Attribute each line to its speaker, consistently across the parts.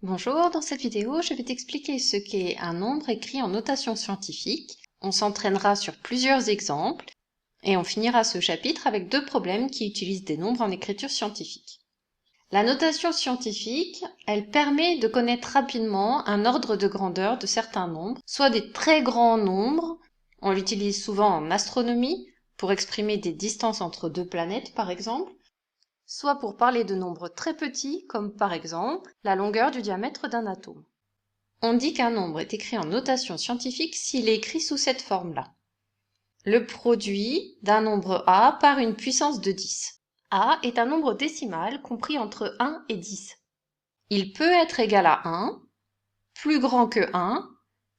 Speaker 1: Bonjour, dans cette vidéo, je vais t'expliquer ce qu'est un nombre écrit en notation scientifique. On s'entraînera sur plusieurs exemples et on finira ce chapitre avec deux problèmes qui utilisent des nombres en écriture scientifique. La notation scientifique, elle permet de connaître rapidement un ordre de grandeur de certains nombres, soit des très grands nombres, on l'utilise souvent en astronomie pour exprimer des distances entre deux planètes par exemple, soit pour parler de nombres très petits, comme par exemple la longueur du diamètre d'un atome. On dit qu'un nombre est écrit en notation scientifique s'il est écrit sous cette forme-là. Le produit d'un nombre A par une puissance de 10. A est un nombre décimal compris entre 1 et 10. Il peut être égal à 1, plus grand que 1,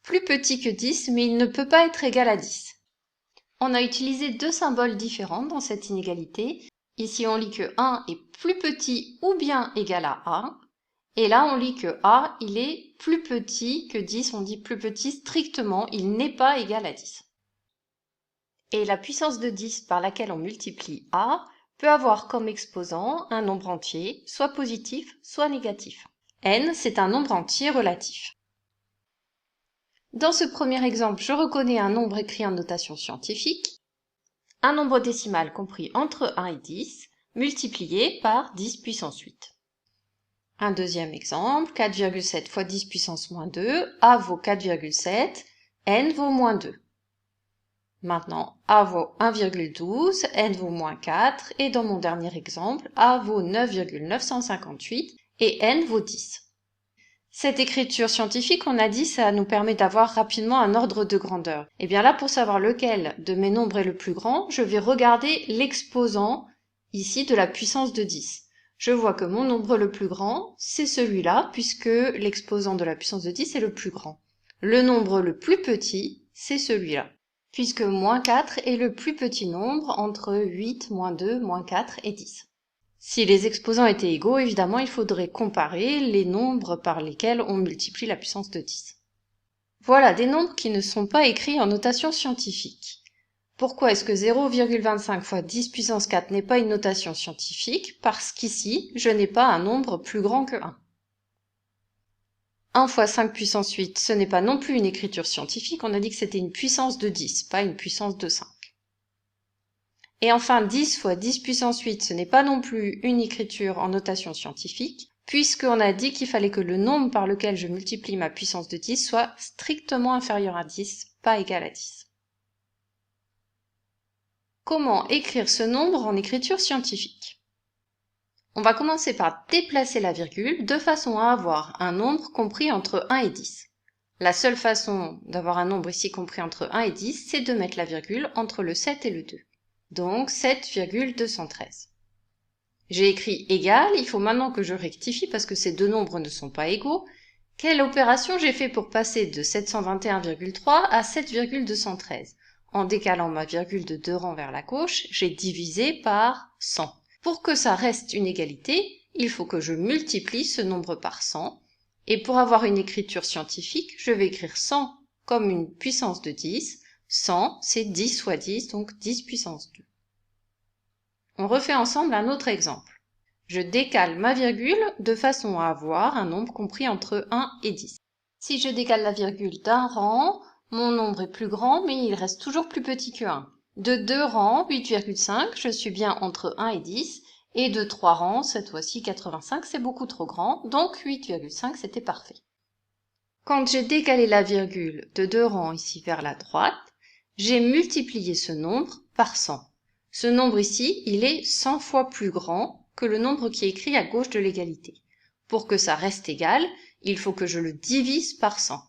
Speaker 1: plus petit que 10, mais il ne peut pas être égal à 10. On a utilisé deux symboles différents dans cette inégalité. Ici, on lit que 1 est plus petit ou bien égal à A. Et là, on lit que A, il est plus petit que 10. On dit plus petit strictement, il n'est pas égal à 10. Et la puissance de 10 par laquelle on multiplie A peut avoir comme exposant un nombre entier, soit positif, soit négatif. N, c'est un nombre entier relatif. Dans ce premier exemple, je reconnais un nombre écrit en notation scientifique. Un nombre décimal compris entre 1 et 10, multiplié par 10 puissance 8. Un deuxième exemple, 4,7 fois 10 puissance moins 2, A vaut 4,7, N vaut moins 2. Maintenant, A vaut 1,12, N vaut moins 4, et dans mon dernier exemple, A vaut 9,958 et N vaut 10. Cette écriture scientifique, on a dit, ça nous permet d'avoir rapidement un ordre de grandeur. Et bien là, pour savoir lequel de mes nombres est le plus grand, je vais regarder l'exposant ici de la puissance de 10. Je vois que mon nombre le plus grand, c'est celui-là, puisque l'exposant de la puissance de 10 est le plus grand. Le nombre le plus petit, c'est celui-là, puisque moins 4 est le plus petit nombre entre 8, moins 2, moins 4 et 10. Si les exposants étaient égaux, évidemment, il faudrait comparer les nombres par lesquels on multiplie la puissance de 10. Voilà des nombres qui ne sont pas écrits en notation scientifique. Pourquoi est-ce que 0,25 fois 10 puissance 4 n'est pas une notation scientifique? Parce qu'ici, je n'ai pas un nombre plus grand que 1. 1 fois 5 puissance 8, ce n'est pas non plus une écriture scientifique, on a dit que c'était une puissance de 10, pas une puissance de 5. Et enfin, 10 fois 10 puissance 8, ce n'est pas non plus une écriture en notation scientifique, puisqu'on a dit qu'il fallait que le nombre par lequel je multiplie ma puissance de 10 soit strictement inférieur à 10, pas égal à 10. Comment écrire ce nombre en écriture scientifique? On va commencer par déplacer la virgule de façon à avoir un nombre compris entre 1 et 10. La seule façon d'avoir un nombre ici compris entre 1 et 10, c'est de mettre la virgule entre le 7 et le 2. Donc 7,213. J'ai écrit égal, il faut maintenant que je rectifie parce que ces deux nombres ne sont pas égaux. Quelle opération j'ai fait pour passer de 721,3 à 7,213? En décalant ma virgule de 2 rangs vers la gauche, j'ai divisé par 100. Pour que ça reste une égalité, il faut que je multiplie ce nombre par 100. Et pour avoir une écriture scientifique, je vais écrire 100 comme une puissance de 10. 100, c'est 10 fois 10, donc 10 puissance 2. On refait ensemble un autre exemple. Je décale ma virgule de façon à avoir un nombre compris entre 1 et 10. Si je décale la virgule d'un rang, mon nombre est plus grand, mais il reste toujours plus petit que 1. De 2 rangs, 8,5, je suis bien entre 1 et 10. Et de 3 rangs, cette fois-ci 85, c'est beaucoup trop grand, donc 8,5, c'était parfait. Quand j'ai décalé la virgule de 2 rangs ici vers la droite, j'ai multiplié ce nombre par 100. Ce nombre ici, il est 100 fois plus grand que le nombre qui est écrit à gauche de l'égalité. Pour que ça reste égal, il faut que je le divise par 100.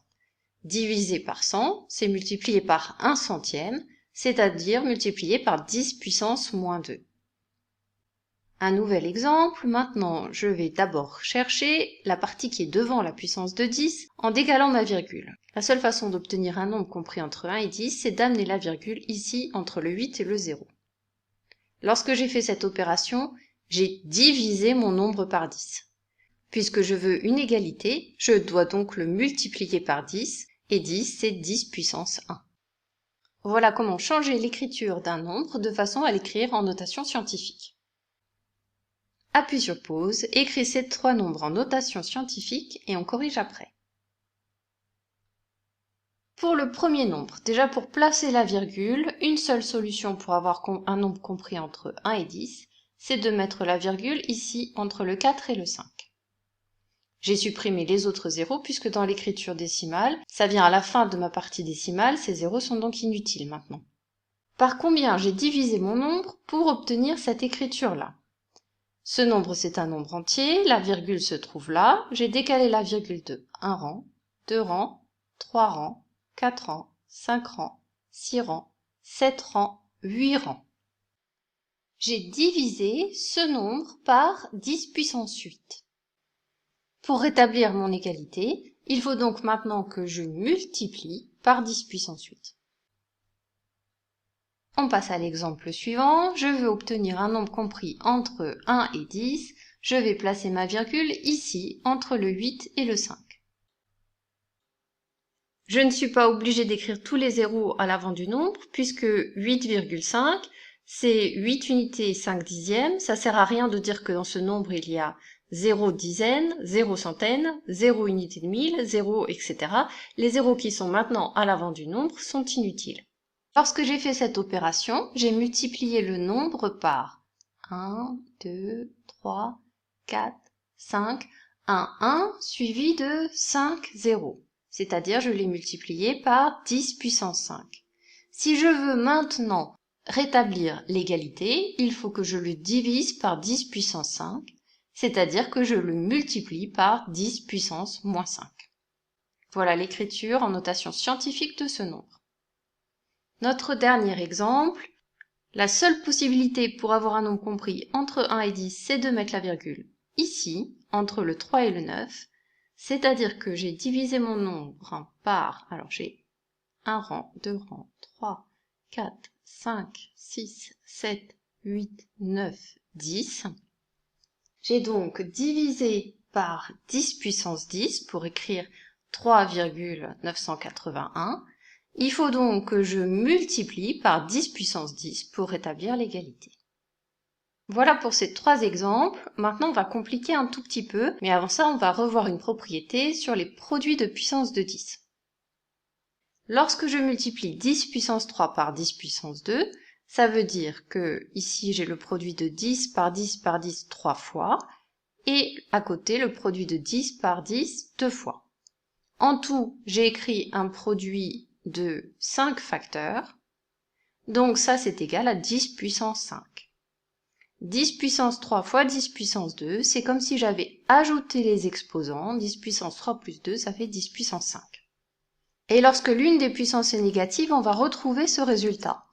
Speaker 1: Diviser par 100, c'est multiplier par 1 centième, c'est-à-dire multiplier par 10 puissance moins 2. Un nouvel exemple, maintenant je vais d'abord chercher la partie qui est devant la puissance de 10 en décalant ma virgule. La seule façon d'obtenir un nombre compris entre 1 et 10, c'est d'amener la virgule ici entre le 8 et le 0. Lorsque j'ai fait cette opération, j'ai divisé mon nombre par 10. Puisque je veux une égalité, je dois donc le multiplier par 10, et 10 c'est 10 puissance 1. Voilà comment changer l'écriture d'un nombre de façon à l'écrire en notation scientifique. Appuie sur pause, écris ces trois nombres en notation scientifique et on corrige après. Pour le premier nombre, déjà pour placer la virgule, une seule solution pour avoir un nombre compris entre 1 et 10, c'est de mettre la virgule ici entre le 4 et le 5. J'ai supprimé les autres zéros puisque dans l'écriture décimale, ça vient à la fin de ma partie décimale, ces zéros sont donc inutiles maintenant. Par combien j'ai divisé mon nombre pour obtenir cette écriture-là? Ce nombre, c'est un nombre entier, la virgule se trouve là, j'ai décalé la virgule de 1 rang, 2 rangs, 3 rangs, 4 rangs, 5 rangs, 6 rangs, 7 rangs, 8 rangs. J'ai divisé ce nombre par 10 puissance 8. Pour rétablir mon égalité, il faut donc maintenant que je multiplie par 10 puissance 8. On passe à l'exemple suivant. Je veux obtenir un nombre compris entre 1 et 10. Je vais placer ma virgule ici, entre le 8 et le 5. Je ne suis pas obligée d'écrire tous les zéros à l'avant du nombre, puisque 8,5, c'est 8 unités 5 dixièmes. Ça sert à rien de dire que dans ce nombre, il y a 0 dizaine, 0 centaine, 0 unité de mille, 0, etc. Les zéros qui sont maintenant à l'avant du nombre sont inutiles. Lorsque j'ai fait cette opération, j'ai multiplié le nombre par 1, 2, 3, 4, 5, un 1 suivi de 5 zéros. C'est-à-dire je l'ai multiplié par 10 puissance 5. Si je veux maintenant rétablir l'égalité, il faut que je le divise par 10 puissance 5, c'est-à-dire que je le multiplie par 10 puissance moins 5. Voilà l'écriture en notation scientifique de ce nombre. Notre dernier exemple, la seule possibilité pour avoir un nombre compris entre 1 et 10, c'est de mettre la virgule ici, entre le 3 et le 9, c'est-à-dire que j'ai divisé mon nombre par, alors j'ai 1 rang, 2 rangs, 3, 4, 5, 6, 7, 8, 9, 10. J'ai donc divisé par 10 puissance 10 pour écrire 3,981. Il faut donc que je multiplie par 10 puissance 10 pour rétablir l'égalité. Voilà pour ces trois exemples. Maintenant, on va compliquer un tout petit peu, mais avant ça, on va revoir une propriété sur les produits de puissance de 10. Lorsque je multiplie 10 puissance 3 par 10 puissance 2, ça veut dire que ici, j'ai le produit de 10 par 10 par 10 3 fois, et à côté, le produit de 10 par 10 2 fois. En tout, j'ai écrit un produit de 5 facteurs, donc ça c'est égal à 10 puissance 5. 10 puissance 3 fois 10 puissance 2, c'est comme si j'avais ajouté les exposants, 10 puissance 3 plus 2, ça fait 10 puissance 5. Et lorsque l'une des puissances est négative, on va retrouver ce résultat.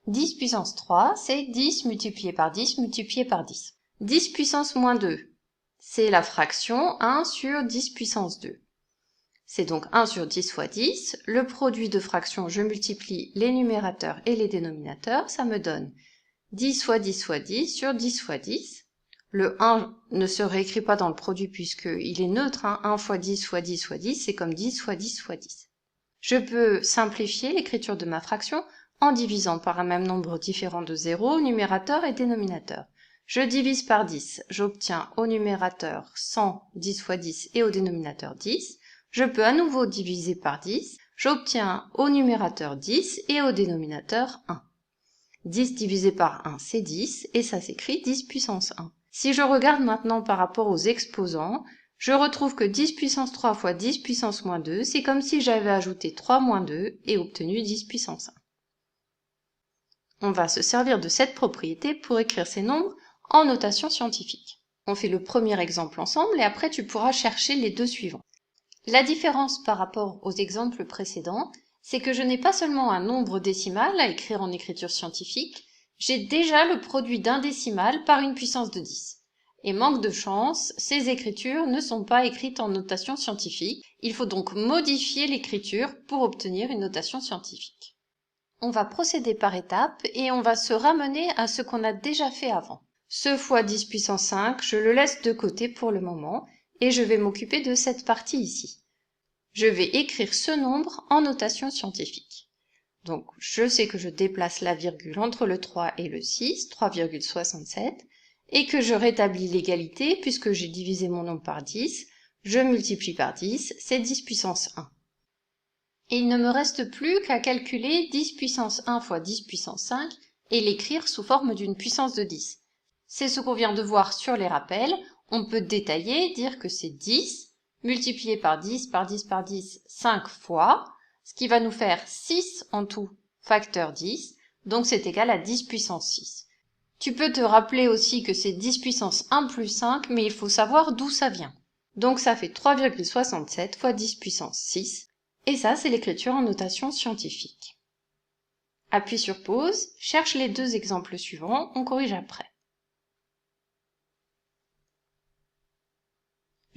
Speaker 1: 10 puissance 3, c'est 10 multiplié par 10 multiplié par 10. 10 puissance moins 2, c'est la fraction 1 sur 10 puissance 2. C'est donc 1 sur 10 fois 10. Le produit de fractions, je multiplie les numérateurs et les dénominateurs. Ça me donne 10 fois 10 fois 10 sur 10 fois 10. Le 1 ne se réécrit pas dans le produit puisqu'il est neutre. 1 fois 10 fois 10 fois 10, c'est comme 10 fois 10 fois 10. Je peux simplifier l'écriture de ma fraction en divisant par un même nombre différent de zéros, numérateur et dénominateur. Je divise par 10. J'obtiens au numérateur 100, 10 fois 10 et au dénominateur 10. Je peux à nouveau diviser par 10, j'obtiens au numérateur 10 et au dénominateur 1. 10 divisé par 1, c'est 10, et ça s'écrit 10 puissance 1. Si je regarde maintenant par rapport aux exposants, je retrouve que 10 puissance 3 fois 10 puissance moins 2, c'est comme si j'avais ajouté 3 moins 2 et obtenu 10 puissance 1. On va se servir de cette propriété pour écrire ces nombres en notation scientifique. On fait le premier exemple ensemble et après tu pourras chercher les deux suivants. La différence par rapport aux exemples précédents, c'est que je n'ai pas seulement un nombre décimal à écrire en écriture scientifique, j'ai déjà le produit d'un décimal par une puissance de 10. Et manque de chance, ces écritures ne sont pas écrites en notation scientifique, il faut donc modifier l'écriture pour obtenir une notation scientifique. On va procéder par étapes et on va se ramener à ce qu'on a déjà fait avant. Ce fois 10 puissance 5, je le laisse de côté pour le moment, et je vais m'occuper de cette partie ici. Je vais écrire ce nombre en notation scientifique. Donc, je sais que je déplace la virgule entre le 3 et le 6, 3,67, et que je rétablis l'égalité puisque j'ai divisé mon nombre par 10, je multiplie par 10, c'est 10 puissance 1. Et il ne me reste plus qu'à calculer 10 puissance 1 fois 10 puissance 5 et l'écrire sous forme d'une puissance de 10. C'est ce qu'on vient de voir sur les rappels. On peut détailler, dire que c'est 10 multiplié par 10 par 10 par 10 5 fois, ce qui va nous faire 6 en tout, facteur 10, donc c'est égal à 10 puissance 6. Tu peux te rappeler aussi que c'est 10 puissance 1 plus 5, mais il faut savoir d'où ça vient. Donc ça fait 3,67 fois 10 puissance 6, et ça c'est l'écriture en notation scientifique. Appuie sur pause, cherche les deux exemples suivants, on corrige après.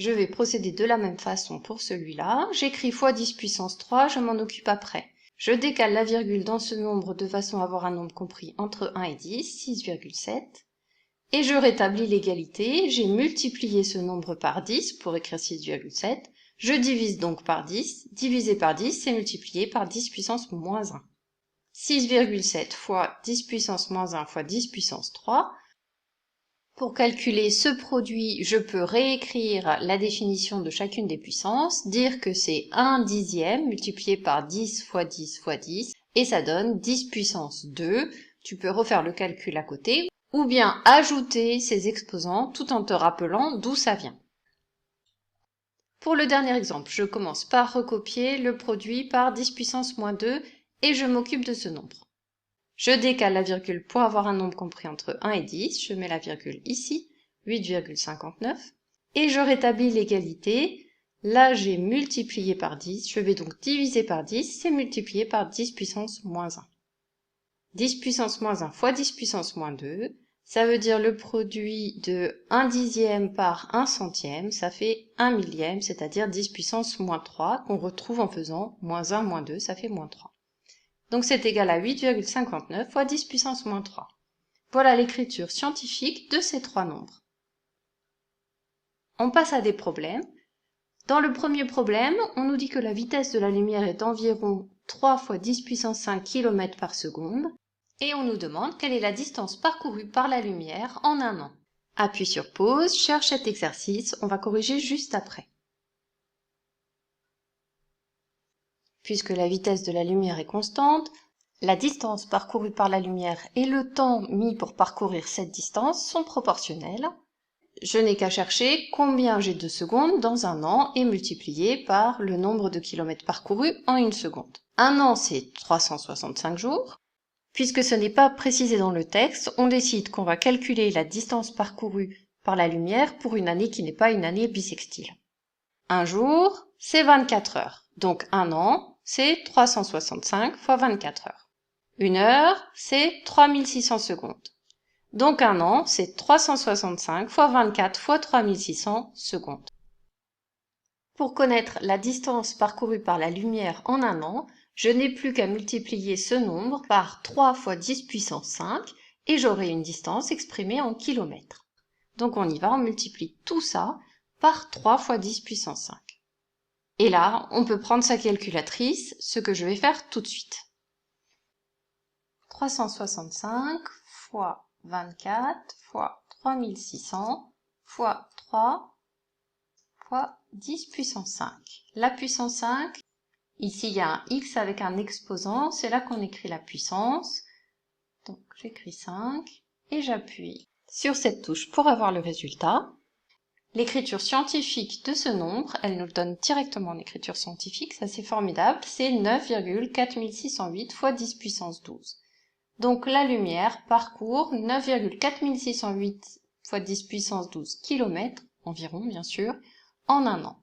Speaker 1: Je vais procéder de la même façon pour celui-là. J'écris fois 10 puissance 3, je m'en occupe après. Je décale la virgule dans ce nombre de façon à avoir un nombre compris entre 1 et 10, 6,7. Et je rétablis l'égalité, j'ai multiplié ce nombre par 10 pour écrire 6,7. Je divise donc par 10. Divisé par 10, c'est multiplié par 10 puissance moins 1. 6,7 fois 10 puissance moins 1 fois 10 puissance 3. Pour calculer ce produit, je peux réécrire la définition de chacune des puissances, dire que c'est 1 dixième multiplié par 10 fois 10 fois 10, et ça donne 10 puissance 2. Tu peux refaire le calcul à côté, ou bien ajouter ces exposants tout en te rappelant d'où ça vient. Pour le dernier exemple, je commence par recopier le produit par 10 puissance moins 2 et je m'occupe de ce nombre. Je décale la virgule pour avoir un nombre compris entre 1 et 10, je mets la virgule ici, 8,59, et je rétablis l'égalité. Là, j'ai multiplié par 10, je vais donc diviser par 10, c'est multiplié par 10 puissance moins 1. 10 puissance moins 1 fois 10 puissance moins 2, ça veut dire le produit de 1 dixième par 1 centième, ça fait 1 millième, c'est-à-dire 10 puissance moins 3, qu'on retrouve en faisant moins 1 moins 2, ça fait moins 3. Donc c'est égal à 8,59 fois 10 puissance moins 3. Voilà l'écriture scientifique de ces trois nombres. On passe à des problèmes. Dans le premier problème, on nous dit que la vitesse de la lumière est d'environ 3 fois 10 puissance 5 km par seconde, et on nous demande quelle est la distance parcourue par la lumière en un an. Appuie sur pause, cherche cet exercice, on va corriger juste après. Puisque la vitesse de la lumière est constante, la distance parcourue par la lumière et le temps mis pour parcourir cette distance sont proportionnels. Je n'ai qu'à chercher combien j'ai de secondes dans un an et multiplier par le nombre de kilomètres parcourus en une seconde. Un an, c'est 365 jours. Puisque ce n'est pas précisé dans le texte, on décide qu'on va calculer la distance parcourue par la lumière pour une année qui n'est pas une année bissextile. Un jour, c'est 24 heures. Donc un an, c'est 365 fois 24 heures. Une heure, c'est 3600 secondes. Donc un an, c'est 365 fois 24 fois 3600 secondes. Pour connaître la distance parcourue par la lumière en un an, je n'ai plus qu'à multiplier ce nombre par 3 fois 10 puissance 5 et j'aurai une distance exprimée en kilomètres. Donc on y va, on multiplie tout ça par 3 fois 10 puissance 5. Et là, on peut prendre sa calculatrice, ce que je vais faire tout de suite. 365 fois 24 fois 3600 fois 3 fois 10 puissance 5. La puissance 5, ici il y a un x avec un exposant, c'est là qu'on écrit la puissance. Donc j'écris 5 et j'appuie sur cette touche pour avoir le résultat. L'écriture scientifique de ce nombre, elle nous le donne directement en écriture scientifique, ça c'est formidable, c'est 9,4608 fois 10 puissance 12. Donc la lumière parcourt 9,4608 fois 10 puissance 12 km, environ bien sûr, en un an.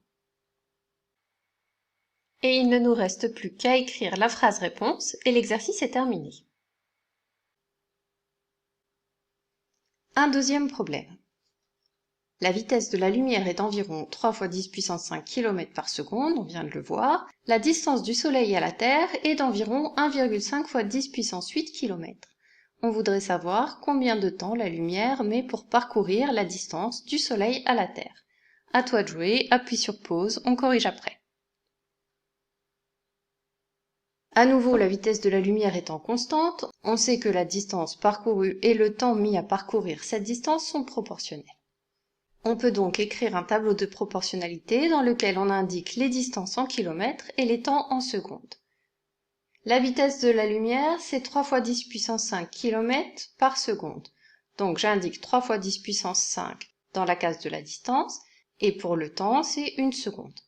Speaker 1: Et il ne nous reste plus qu'à écrire la phrase réponse et l'exercice est terminé. Un deuxième problème. La vitesse de la lumière est d'environ 3 fois 10 puissance 5 km par seconde, on vient de le voir. La distance du Soleil à la Terre est d'environ 1,5 fois 10 puissance 8 km. On voudrait savoir combien de temps la lumière met pour parcourir la distance du Soleil à la Terre. À toi de jouer, appuie sur pause, on corrige après. À nouveau, la vitesse de la lumière étant constante, on sait que la distance parcourue et le temps mis à parcourir cette distance sont proportionnels. On peut donc écrire un tableau de proportionnalité dans lequel on indique les distances en kilomètres et les temps en secondes. La vitesse de la lumière, c'est 3 fois 10 puissance 5 km par seconde. Donc j'indique 3 fois 10 puissance 5 dans la case de la distance, et pour le temps, c'est 1 seconde.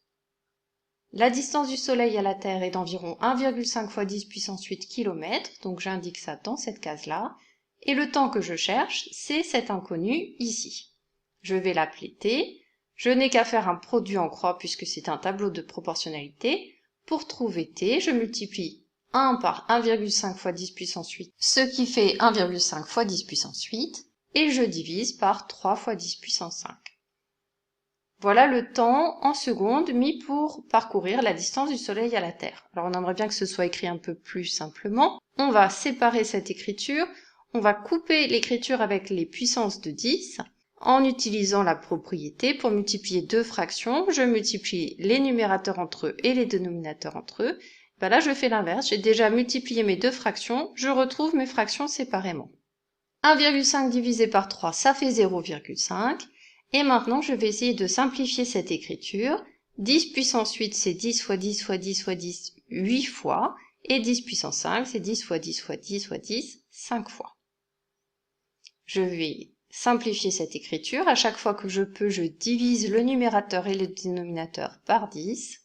Speaker 1: La distance du Soleil à la Terre est d'environ 1,5 fois 10 puissance 8 km, donc j'indique ça dans cette case-là, et le temps que je cherche, c'est cet inconnu ici. Je vais l'appeler t, je n'ai qu'à faire un produit en croix puisque c'est un tableau de proportionnalité. Pour trouver t, je multiplie 1 par 1,5 fois 10 puissance 8, ce qui fait 1,5 fois 10 puissance 8, et je divise par 3 fois 10 puissance 5. Voilà le temps en secondes mis pour parcourir la distance du Soleil à la Terre. Alors on aimerait bien que ce soit écrit un peu plus simplement. On va séparer cette écriture, on va couper l'écriture avec les puissances de 10 en utilisant la propriété pour multiplier deux fractions. Je multiplie les numérateurs entre eux et les dénominateurs entre eux. Ben là je fais l'inverse, j'ai déjà multiplié mes deux fractions, je retrouve mes fractions séparément. 1,5 divisé par 3, ça fait 0,5. Et maintenant, je vais essayer de simplifier cette écriture. 10 puissance 8, c'est 10 fois 10 fois 10 fois 10, 8 fois. Et 10 puissance 5, c'est 10 fois 10 fois 10 fois 10, 5 fois. Je vais simplifier cette écriture. À chaque fois que je peux, je divise le numérateur et le dénominateur par 10.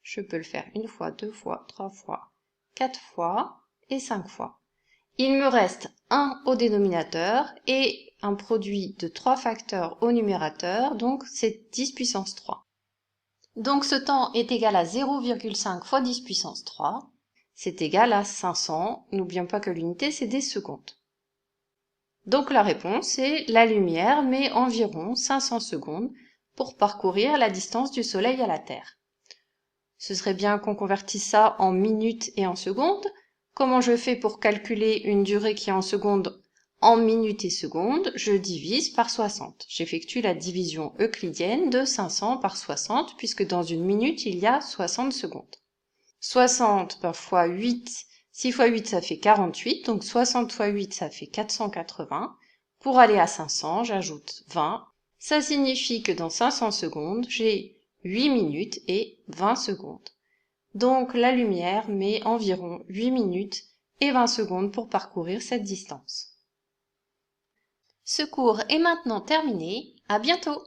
Speaker 1: Je peux le faire une fois, deux fois, trois fois, 4 fois et 5 fois. Il me reste 1 au dénominateur et un produit de 3 facteurs au numérateur, donc c'est 10 puissance 3. Donc ce temps est égal à 0,5 fois 10 puissance 3, c'est égal à 500. N'oublions pas que l'unité c'est des secondes. Donc la réponse est la lumière met environ 500 secondes pour parcourir la distance du Soleil à la Terre. Ce serait bien qu'on convertisse ça en minutes et en secondes. Comment je fais pour calculer une durée qui est en secondes en minutes et secondes? Je divise par 60. J'effectue la division euclidienne de 500 par 60 puisque dans une minute il y a 60 secondes. 60 fois 8, 6 fois 8 ça fait 48, donc 60 fois 8 ça fait 480. Pour aller à 500, j'ajoute 20. Ça signifie que dans 500 secondes, j'ai 8 minutes et 20 secondes. Donc la lumière met environ 8 minutes et 20 secondes pour parcourir cette distance. Ce cours est maintenant terminé. À bientôt!